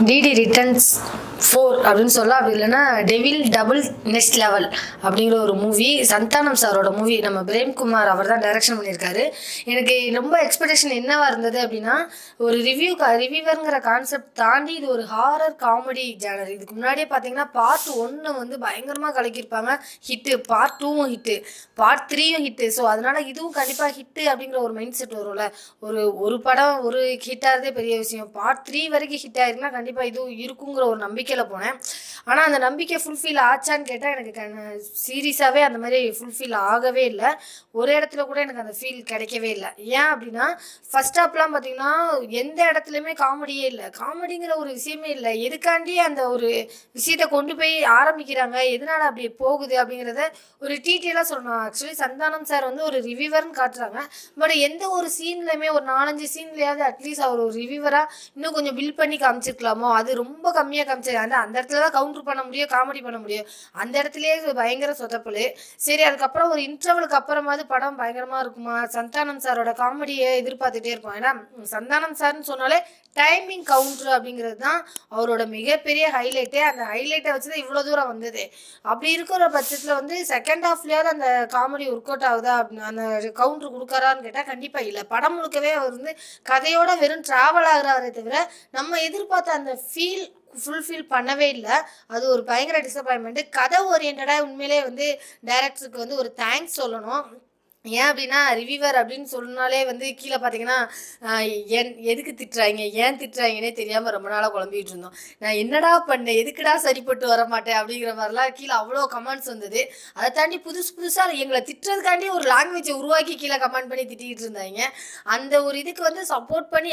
DD returns 4 அப்படின்னு சொல்லலாம். அப்படி இல்லைன்னா டெவில் டபுள் நெக்ஸ்ட் லெவல் அப்படிங்கிற ஒரு மூவி, சந்தானம் சாரோட மூவி. நம்ம பிரேம்குமார் அவர் தான் டைரக்ஷன் பண்ணியிருக்காரு. எனக்கு ரொம்ப எக்ஸ்பெக்டேஷன் என்னவா இருந்தது அப்படின்னா, ஒரு ரிவ்யூவருங்கிற கான்செப்ட் தாண்டி இது ஒரு ஹாரர் காமெடி ஜானர். இதுக்கு முன்னாடியே பார்த்தீங்கன்னா பார்ட் 1 வந்து பயங்கரமாக கலக்கியிருப்பாங்க, ஹிட்டு. பார்ட் 2வும் ஹிட்டு, பார்ட் 3யும் ஹிட்டு. ஸோ அதனால இதுவும் கண்டிப்பாக ஹிட்டு அப்படிங்கிற ஒரு மைண்ட் செட் வரும்ல. ஒரு படம் ஒரு ஹிட்டாகிறதே பெரிய விஷயம். பார்ட் 3 வரைக்கும் ஹிட் ஆயிருக்குன்னா கண்டிப்பாக இதுவும் இருக்குங்கிற ஒரு நம்பிக்கையில் போனேன். ஆனால் அந்த நம்பிக்கை ஃபுல்ஃபில் ஆச்சான்னு கேட்டால் எனக்கு சீரியஸாகவே அந்த மாதிரி ஃபுல்ஃபில் ஆகவே இல்லை. ஒரு இடத்துல கூட எனக்கு அந்த ஃபீல் கிடைக்கவே இல்லை. ஏன் அப்படின்னா, ஃபர்ஸ்ட் ஹாப்லாம் பார்த்தீங்கன்னா எந்த இடத்துலையுமே காமெடியே இல்லை, காமெடிங்கிற ஒரு விஷயமே இல்லை. எதுக்காண்டி அந்த ஒரு விஷயத்தை கொண்டு போய் ஆரம்பிக்கிறாங்க, எதனால அப்படி போகுது அப்படிங்கிறத ஒரு டீட்டெயிலாக சொல்லணும். ஆக்சுவலி சந்தானம் சார் வந்து ஒரு ரிவ்யூவர்னு காட்டுறாங்க, பட் எந்த ஒரு சீன்லையுமே ஒரு 4-5 சீன்லையாவது அட்லீஸ்ட் அவர் ஒரு ரிவ்யூவராக இன்னும் கொஞ்சம் பில்ட் பண்ணி காமிச்சிருக்கலாமோ. அது ரொம்ப கம்மியாக காமிச்சாரு. அந்த இடத்துல தான் கவுண்டர் பண்ண முடியும், காமெடி பண்ண முடியும். அந்த இடத்துலயே பயங்கர சொதப்பல். சரி, அதுக்கப்புறம் ஒரு இன்டர்வலுக்கு அப்புறமாவது படம் பயங்கரமாக இருக்குமா, சந்தானம் சாரோட காமெடியை எதிர்பார்த்துட்டே இருப்போம். ஏன்னா சந்தானம் சார்னு சொன்னாலே டைமிங் கவுண்டர் அப்படிங்கிறது தான் அவரோட மிகப்பெரிய ஹைலைட்டே. அந்த ஹைலைட்டை வச்சு தான் இவ்வளோ தூரம் வந்தது. அப்படி இருக்கிற பட்சத்தில் வந்து செகண்ட் ஹாஃப்லேயாவது அந்த காமெடி ஒர்க் அவுட் ஆகுதா, அந்த கவுண்டர் கொடுக்குறான்னு கேட்டால் கண்டிப்பாக இல்லை. படம் முழுக்கவே அவர் வந்து கதையோட வெறும் ட்ராவல் ஆகிறாரே தவிர நம்ம எதிர்பார்த்த அந்த ஃபுல்ஃபில் பண்ணவே இல்லை. அது ஒரு பயங்கர டிசப்பாயின்மெண்ட்டு. கதை ஓரியன்டாக உண்மையிலே வந்து டைரக்டருக்கு வந்து ஒரு தேங்க்ஸ் சொல்லணும். ஏன் அப்படின்னா, ரிவ்யூவர் அப்படின்னு சொன்னாலே வந்து கீழே பார்த்தீங்கன்னா எதுக்கு திட்டுறாங்க, ஏன் திட்டுறாங்கன்னே தெரியாமல் ரொம்ப நாளாக குழம்பிகிட்டு இருந்தோம். நான் என்னடா பண்ணேன், எதுக்குடா சரிப்பட்டு வர மாட்டேன் அப்படிங்கிற மாதிரிலாம் கீழே அவ்வளோ கமெண்ட்ஸ் வந்தது. அதை தாண்டி புதுசாக எங்களை திட்டுறதுக்காண்டி ஒரு லாங்குவேஜை உருவாக்கி கீழே கமெண்ட் பண்ணி திட்டிகிட்டு இருந்தாங்க. அந்த ஒரு இதுக்கு வந்து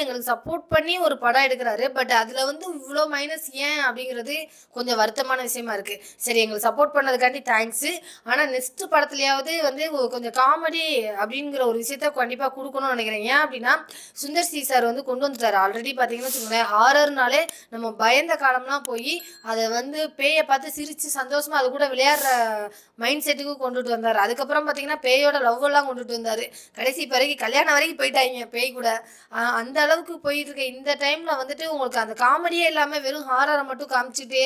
எங்களுக்கு சப்போர்ட் பண்ணி ஒரு படம் எடுக்கிறாரு. பட் அதில் வந்து இவ்வளோ மைனஸ் ஏன் அப்படிங்கிறது கொஞ்சம் வருத்தமான விஷயமா இருக்குது. சரி, எங்களுக்கு சப்போர்ட் பண்ணதுக்காண்டி தேங்க்ஸு. ஆனால் நெக்ஸ்ட் படத்துலையாவது வந்து கொஞ்சம் காமெடி அப்படிங்கிற ஒரு விஷயத்த கண்டிப்பாக கொடுக்கணும்னு நினைக்கிறேன். ஏன் அப்படின்னா, சுந்தர் சி சார் வந்து கொண்டு வந்துட்டாரு. ஆல்ரெடி பார்த்தீங்கன்னா வச்சுக்கோங்களேன், ஹாரர்னாலே நம்ம பயந்த காலம்லாம் போய் அதை வந்து பேயை பார்த்து சிரித்து சந்தோஷமாக அது கூட விளையாடுற மைண்ட் செட்டுக்கு கொண்டுட்டு வந்தார். அதுக்கப்புறம் பார்த்தீங்கன்னா பேயோட லவ் எல்லாம் கொண்டுட்டு வந்தார். கடைசி வரைக்கும் கல்யாணம் வரைக்கும் போயிட்டாங்க பேய் கூட. அந்த அளவுக்கு போயிட்டு இருக்க இந்த டைமில் வந்துட்டு உங்களுக்கு அந்த காமெடியே இல்லாமல் வெறும் ஹாரரை மட்டும் காமிச்சிட்டு,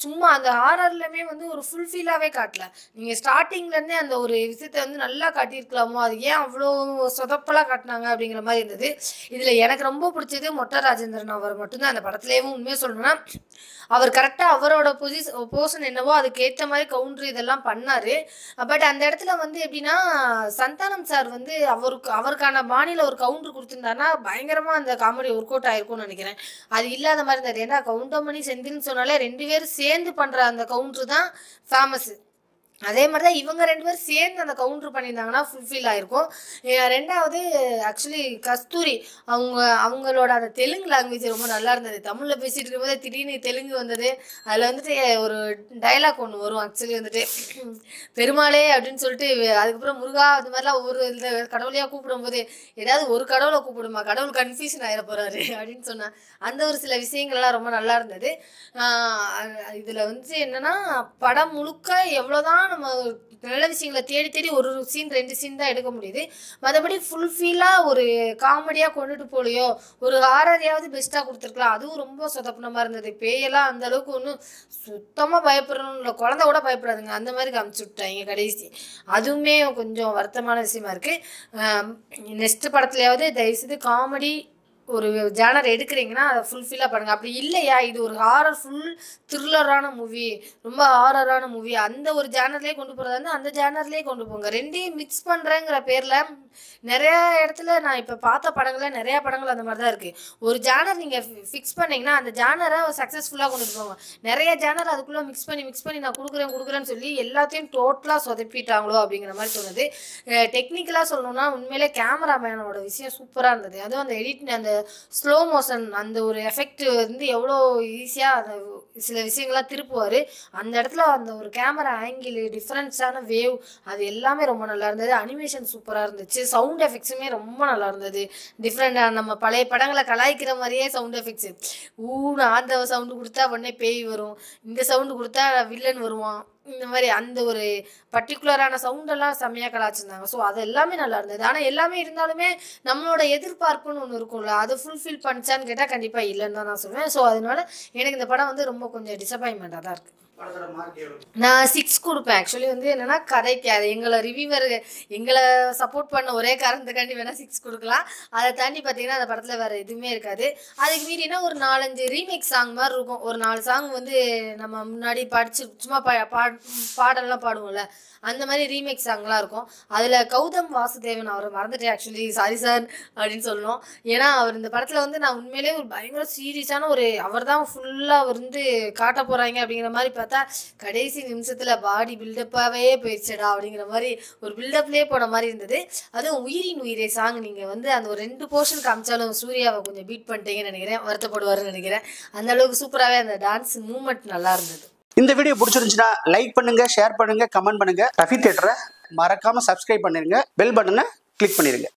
சும்மா அந்த ஹாரர்லையுமே வந்து ஒரு ஃபுல்ஃபில்லாகவே காட்டல. நீங்கள் ஸ்டார்டிங்லேருந்தே அந்த ஒரு விஷயத்தை வந்து நல்லா காட்டியிருக்கலாமோ, அது ஏன் அவ்வளோ சொதப்பலாக காட்டினாங்க அப்படிங்கிற மாதிரி இருந்தது. இதில் எனக்கு ரொம்ப பிடிச்சது மொட்டை ராஜேந்திரன் அவர் மட்டும்தான். அந்த படத்துலேயும் உண்மையாக சொல்லணும்னா, அவர் கரெக்டாக அவரோட போர்ஷன் என்னவோ அதுக்கேற்ற மாதிரி கவுண்டர் இதெல்லாம் பண்ணார். பட் அந்த இடத்துல வந்து எப்படின்னா, சந்தானம் சார் வந்து அவருக்கான பாணியில் ஒரு கவுண்டர் கொடுத்துருந்தாருன்னா பயங்கரமாக அந்த காமெடி ஒர்க் அவுட் ஆயிருக்கும்னு நினைக்கிறேன். அது இல்லாத மாதிரி இருந்தார். ஏன்னா கவுண்டமணி செந்தில்னு சொன்னாலே 2 பேரும் சேர்ந்து பண்ணுற அந்த கவுண்டர் தான் ஃபேமஸ். அதே மாதிரி தான் இவங்க 2 பேரும் சேர்ந்து அந்த கவுண்டர் பண்ணியிருந்தாங்கன்னா ஃபுல்ஃபில் ஆகிருக்கும். ரெண்டாவது ஆக்சுவலி கஸ்தூரி அவங்களோட அந்த தெலுங்கு லாங்குவேஜ் ரொம்ப நல்லா இருந்தது. தமிழில் பேசிகிட்டு இருக்கும்போதே திடீர்னு தெலுங்கு வந்தது. அதில் வந்துட்டு ஒரு டைலாக் ஒன்று வரும். ஆக்சுவலி வந்துட்டு பெருமாளே அப்படின்னு சொல்லிட்டு அதுக்கப்புறம் முருகா அது மாதிரிலாம் ஒவ்வொரு இந்த கடவுளையாக கூப்பிடும்போது ஏதாவது ஒரு கடவுளை கூப்பிடுமா, கடவுள் கன்ஃபியூஷன் ஆகிட போகிறாரு அப்படின்னு சொன்னேன். அந்த ஒரு சில விஷயங்கள்லாம் ரொம்ப நல்லா இருந்தது. இதில் வந்து என்னென்னா, படம் முழுக்க எவ்வளோதான் நம்ம நல்ல விஷயங்களை தேடி தேடி ஒரு சீன் 2 சீன் தான் எடுக்க முடியுது. மற்றபடி ஃபுல்ஃபில்லாக ஒரு காமெடியாக கொண்டுட்டு போலையோ, ஒரு ஹாரரையாவது பெஸ்ட்டாக கொடுத்துருக்கலாம். அதுவும் ரொம்ப சொதப்பின மாதிரி இருந்தது. பேயெல்லாம் அந்த அளவுக்கு ஒன்றும் சுத்தமாக பயப்படணும் இல்லை, குழந்தை கூட பயப்படாதுங்க அந்த மாதிரி காமிச்சு விட்டாங்க கடைசி. அதுவுமே கொஞ்சம் வருத்தமான விஷயமா இருக்குது. நெக்ஸ்ட் படத்துலையாவது தயவுசெய்து காமெடி ஒரு ஜானர் எடுக்கிறீங்கன்னா அதை ஃபுல்ஃபில்லாக பண்ணுங்கள். அப்படி இல்லையா, இது ஒரு ஹாரர் ஃபுல் த்ரில்லரான மூவி, ரொம்ப ஹாரரான மூவி, அந்த ஒரு ஜானர்லேயே கொண்டு போகிறதா இருந்தால் அந்த ஜானர்லேயே கொண்டு போங்க. ரெண்டையும் மிக்ஸ் பண்ணுறேங்கிற பேரில் நிறையா இடத்துல நான் இப்போ பார்த்த படங்களில் நிறையா படங்கள் அந்த மாதிரி தான் இருக்குது. ஒரு ஜானர் நீங்கள் ஃபிக்ஸ் பண்ணிங்கன்னா அந்த ஜானரை சக்ஸஸ்ஃபுல்லாக கொண்டுட்டு போங்க. நிறைய ஜானர் அதுக்குள்ளே மிக்ஸ் பண்ணி நான் கொடுக்குறேன்னு சொல்லி எல்லாத்தையும் டோட்டலாக சொதப்பிட்டாங்களோ அப்படிங்கிற மாதிரி தோணுது. டெக்னிக்கலாக சொல்லணும்னா உண்மையிலே கேமராமேனோட விஷயம் சூப்பராக இருந்தது. அதுவும் அந்த அந்த ஸ்லோ மோஷன் அந்த ஒரு எஃபெக்ட் வந்து எவ்வளோ ஈஸியாக அந்த சில விஷயங்கள்லாம் திருப்புவார். அந்த இடத்துல அந்த ஒரு கேமரா ஆங்கிள், டிஃப்ரென்ஸான வேவ், அது எல்லாமே ரொம்ப நல்லா இருந்தது. அனிமேஷன் சூப்பராக இருந்துச்சு. சவுண்ட் எஃபெக்ட்ஸுமே ரொம்ப நல்லா இருந்தது. டிஃப்ரெண்டாக நம்ம பழைய படங்களை கலாய்க்கிற மாதிரியே சவுண்ட் எஃபெக்ட்ஸு. ஆந்தவ சவுண்டு கொடுத்தா உடனே பேய் வரும், இந்த சவுண்டு கொடுத்தா வில்லன் வருவான், இந்த மாதிரி அந்த ஒரு பர்டிகுலரான சவுண்டெல்லாம் செம்மையாக கலாச்சிருந்தாங்க. ஸோ அது எல்லாமே நல்லா இருந்தது. ஆனால் எல்லாமே இருந்தாலுமே நம்மளோட எதிர்பார்ப்புன்னு ஒன்று இருக்கும்ல, அது ஃபுல்ஃபில் பண்ணிச்சான்னு கேட்டால் கண்டிப்பாக இல்லைன்னு தான் நான் சொல்லுவேன். ஸோ அதனால எனக்கு இந்த படம் வந்து ரொம்ப கொஞ்சம் டிசப்பாயின்மெண்ட்டாக தான் இருக்குது. நான் 6 கொடுப்பேன். ஆக்சுவலி வந்து என்னன்னா கதைக்கு அது எங்களை சப்போர்ட் பண்ண ஒரே காரணத்துக்காண்டி வேணால் 6 கொடுக்கலாம். அதை தாண்டி பார்த்தீங்கன்னா அந்த படத்தில் வேறு எதுவுமே இருக்காது. அதுக்கு மீறினா ஒரு 4-5 ரீமேக் சாங் மாதிரி இருக்கும். ஒரு 4 சாங் வந்து நம்ம முன்னாடி படிச்சு சும்மா பாடலாம் பாடுவோம்ல, அந்த மாதிரி ரீமேக் சாங்லாம் இருக்கும். அதில் கௌதம் வாசுதேவன் அவரை மறந்துட்டேன். ஆக்சுவலி சாரி சார் அப்படின்னு சொல்லணும். ஏன்னா அவர் இந்த படத்தில் வந்து நான் உண்மையிலே ஒரு பயங்கர சீரியஸான அவர் தான் ஃபுல்லாக வந்து காட்ட போகிறாங்க அப்படிங்கிற மாதிரி பார்த்தா கடைசி நிமிஷத்தில் பாடி பில்டப்பாகவே போயிடுச்சடா அப்படிங்கிற மாதிரி ஒரு பில்டப்லேயே போன மாதிரி இருந்தது. அதுவும் உயிரின் உயிரே சாங் நீங்கள் வந்து அந்த ஒரு 2 போர்ஷன் காமிச்சாலும் சூர்யாவை கொஞ்சம் பீட் பண்ணிட்டீங்கன்னு நினைக்கிறேன், வருத்தப்படுவாருன்னு நினைக்கிறேன். அந்த அளவுக்கு சூப்பராகவே அந்த டான்ஸ் மூமெண்ட் நல்லா இருந்தது. இந்த வீடியோ பிடிச்சிருந்துச்சுன்னா லைக் பண்ணுங்க, ஷேர் பண்ணுங்க, கமெண்ட் பண்ணுங்க. ரஃபி தியேட்டரை மறக்காம சப்ஸ்கிரைப் பண்ணிருங்க, பெல் பட்டனை கிளிக் பண்ணிருங்க.